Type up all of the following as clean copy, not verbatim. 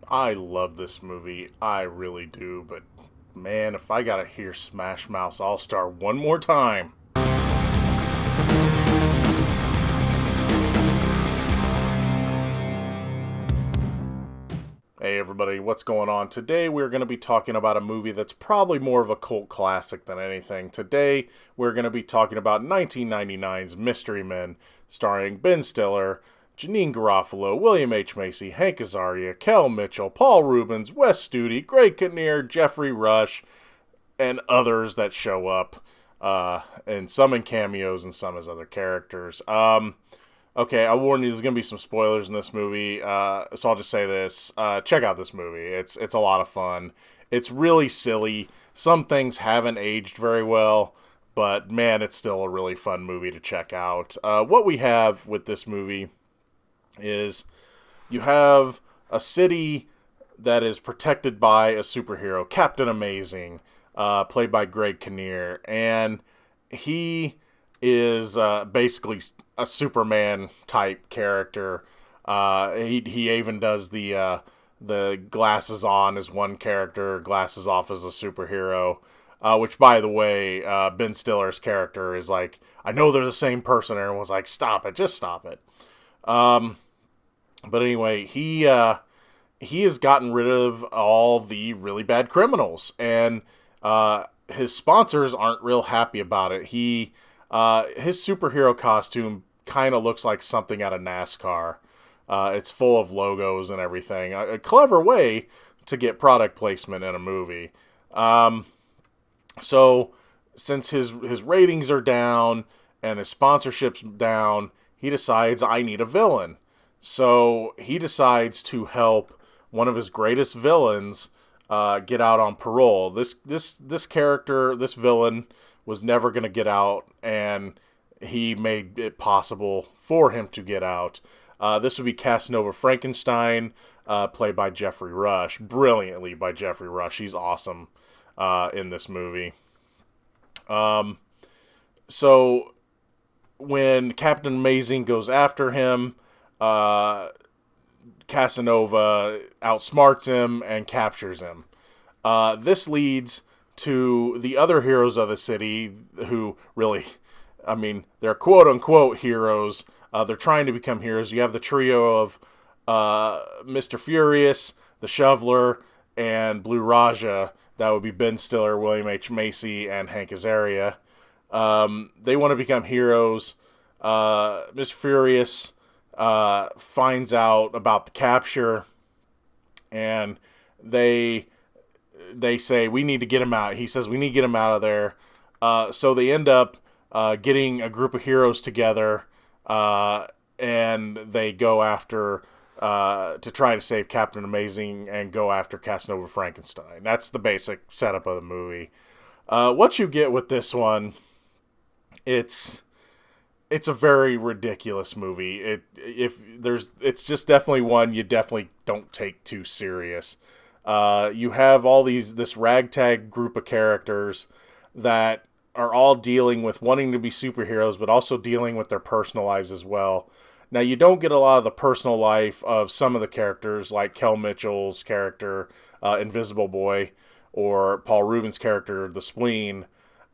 I love this movie. I really do. But man, if I gotta hear Smash Mouth All Star one more time. Hey everybody, what's going on? Today we're going to be talking about a movie that's probably more of a cult classic than anything. Today we're going to be talking about 1999's Mystery Men, starring Ben Stiller, Janine Garofalo, William H. Macy, Hank Azaria, Kel Mitchell, Paul Rubens, Wes Studi, Greg Kinnear, Jeffrey Rush, and others that show up, and some in cameos and some as other characters. Okay, I warn you, there's gonna be some spoilers in this movie, so I'll just say this: check out this movie. It's a lot of fun. It's really silly. Some things haven't aged very well, but man, it's still a really fun movie to check out. What we have with this movie is you have a city that is protected by a superhero, Captain Amazing, played by Greg Kinnear, and he is basically a Superman type character. He even does the glasses on as one character, glasses off as a superhero. Which, by the way, Ben Stiller's character is like, I know they're the same person. And everyone's like, stop it, just stop it. But anyway, he has gotten rid of all the really bad criminals, and his sponsors aren't real happy about it. His superhero costume kind of looks like something out of NASCAR. It's full of logos and everything. A clever way to get product placement in a movie. So since his ratings are down and his sponsorship's down, he decides I need a villain. So he decides to help one of his greatest villains get out on parole. This character, this villain, was never going to get out, and he made it possible for him to get out. This would be Casanova Frankenstein, played by Jeffrey Rush, brilliantly by Jeffrey Rush. He's awesome in this movie. So when Captain Amazing goes after him, Casanova outsmarts him and captures him. This leads to the other heroes of the city who really, I mean, they're quote unquote heroes. They're trying to become heroes. You have the trio of Mr. Furious, the Shoveler, and Blue Raja. That would be Ben Stiller, William H. Macy, and Hank Azaria. They want to become heroes. Mr. Furious finds out about the capture, and they say, we need to get him out. He says, we need to get him out of there. So they end up getting a group of heroes together, and they go after, to try to save Captain Amazing and go after Casanova Frankenstein. That's the basic setup of the movie. What you get with this one, it's a very ridiculous movie. It's just definitely one you definitely don't take too serious. You have this ragtag group of characters that are all dealing with wanting to be superheroes, but also dealing with their personal lives as well. Now, you don't get a lot of the personal life of some of the characters, like Kel Mitchell's character, Invisible Boy, or Paul Rubens' character, the Spleen.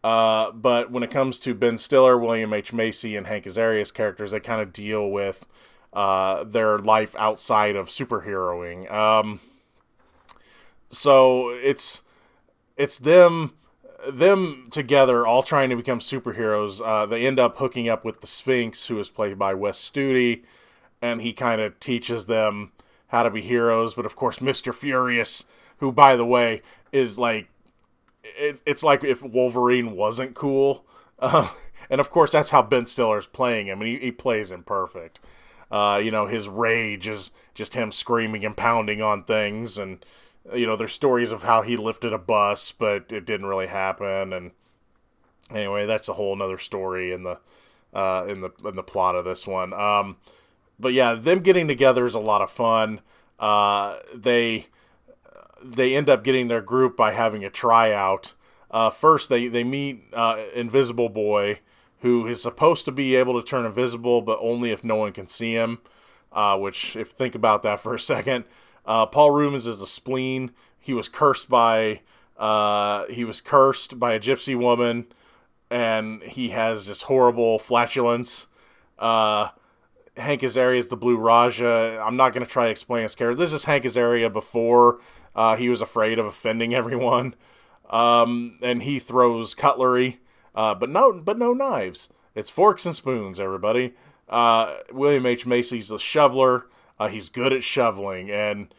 But when it comes to Ben Stiller, William H. Macy, and Hank Azaria's characters, they kind of deal with their life outside of superheroing. So it's them together, all trying to become superheroes. They end up hooking up with the Sphinx, who is played by Wes Studi, and he kind of teaches them how to be heroes. But of course, Mr. Furious, who, by the way, is like, it's like if Wolverine wasn't cool. And of course, that's how Ben Stiller's playing him, and he plays him perfect. His rage is just him screaming and pounding on things, and there's stories of how he lifted a bus, but it didn't really happen. And anyway, that's a whole another story in the plot of this one. But yeah, them getting together is a lot of fun. They end up getting their group by having a tryout. First, they meet Invisible Boy, who is supposed to be able to turn invisible, but only if no one can see him. Which, if think about that for a second, Paul Rubens is a spleen. He was cursed by a gypsy woman, and he has just horrible flatulence. Hank Azaria is the Blue Raja. I'm not going to try to explain his character. This is Hank Azaria before he was afraid of offending everyone. And he throws cutlery, but no knives. It's forks and spoons, everybody. William H. Macy's the shoveler. He's good at shoveling, and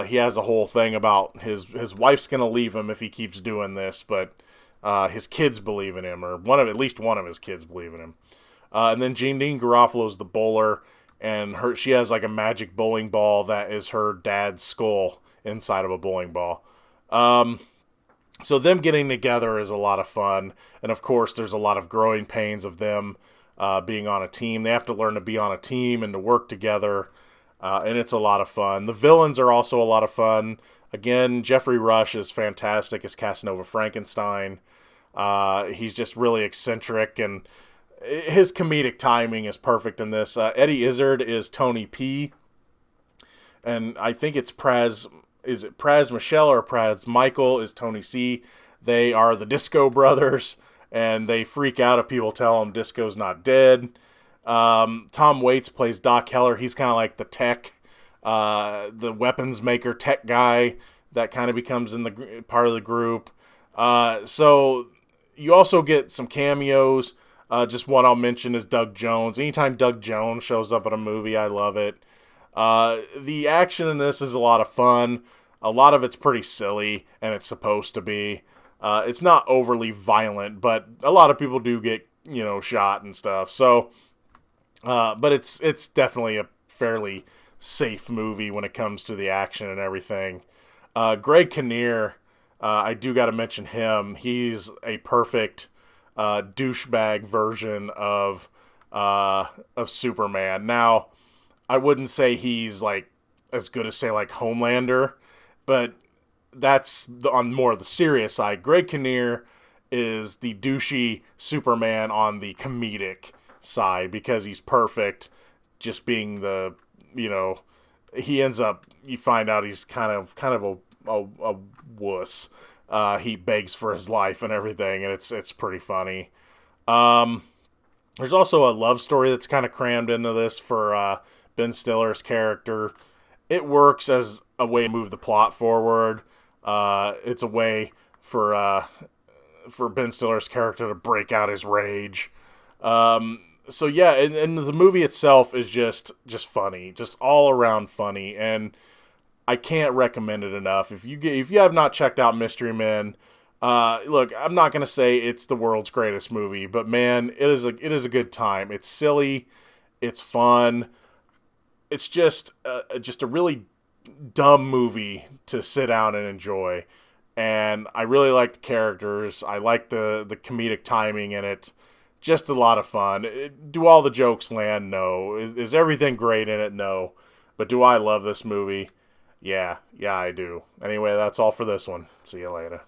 he has a whole thing about his wife's going to leave him if he keeps doing this, but his kids believe in him, or at least one of his kids believe in him. And then Jeanine Garofalo's the bowler, and she has like a magic bowling ball that is her dad's skull inside of a bowling ball. So them getting together is a lot of fun, and of course there's a lot of growing pains of them being on a team. They have to learn to be on a team and to work together, and it's a lot of fun. The villains are also a lot of fun. Again, Jeffrey Rush is fantastic as Casanova Frankenstein. He's just really eccentric, and his comedic timing is perfect in this. Eddie Izzard is Tony P. And I think it's Praz. Is it Praz Michelle or Praz Michael is Tony C. They are the Disco Brothers, and they freak out if people tell them Disco's not dead. Tom Waits plays Doc Heller. He's kind of like the tech, the weapons maker tech guy that kind of becomes in the part of the group. So you also get some cameos. Just one I'll mention is Doug Jones. Anytime Doug Jones shows up in a movie, I love it. The action in this is a lot of fun. A lot of it's pretty silly, and it's supposed to be. It's not overly violent, but a lot of people do get, shot and stuff. So, but it's definitely a fairly safe movie when it comes to the action and everything. Greg Kinnear, I do got to mention him. He's a perfect douchebag version of Superman. Now, I wouldn't say he's like as good as say like Homelander, but that's on more of the serious side. Greg Kinnear is the douchey Superman on the comedic side because he's perfect. Just being the he ends up, you find out he's kind of a wuss. He begs for his life and everything, and it's pretty funny. There's also a love story that's kind of crammed into this for Ben Stiller's character. It works as a way to move the plot forward. It's a way for Ben Stiller's character to break out his rage. So yeah, and the movie itself is just funny, just all around funny, and I can't recommend it enough. If you have not checked out Mystery Men, look, I'm not gonna say it's the world's greatest movie, but man, it is a good time. It's silly, it's fun. It's just a really dumb movie to sit down and enjoy. And I really like the characters. I like the comedic timing in it. Just a lot of fun. Do all the jokes land? No. Is everything great in it? No. But do I love this movie? Yeah, I do. Anyway, that's all for this one. See you later.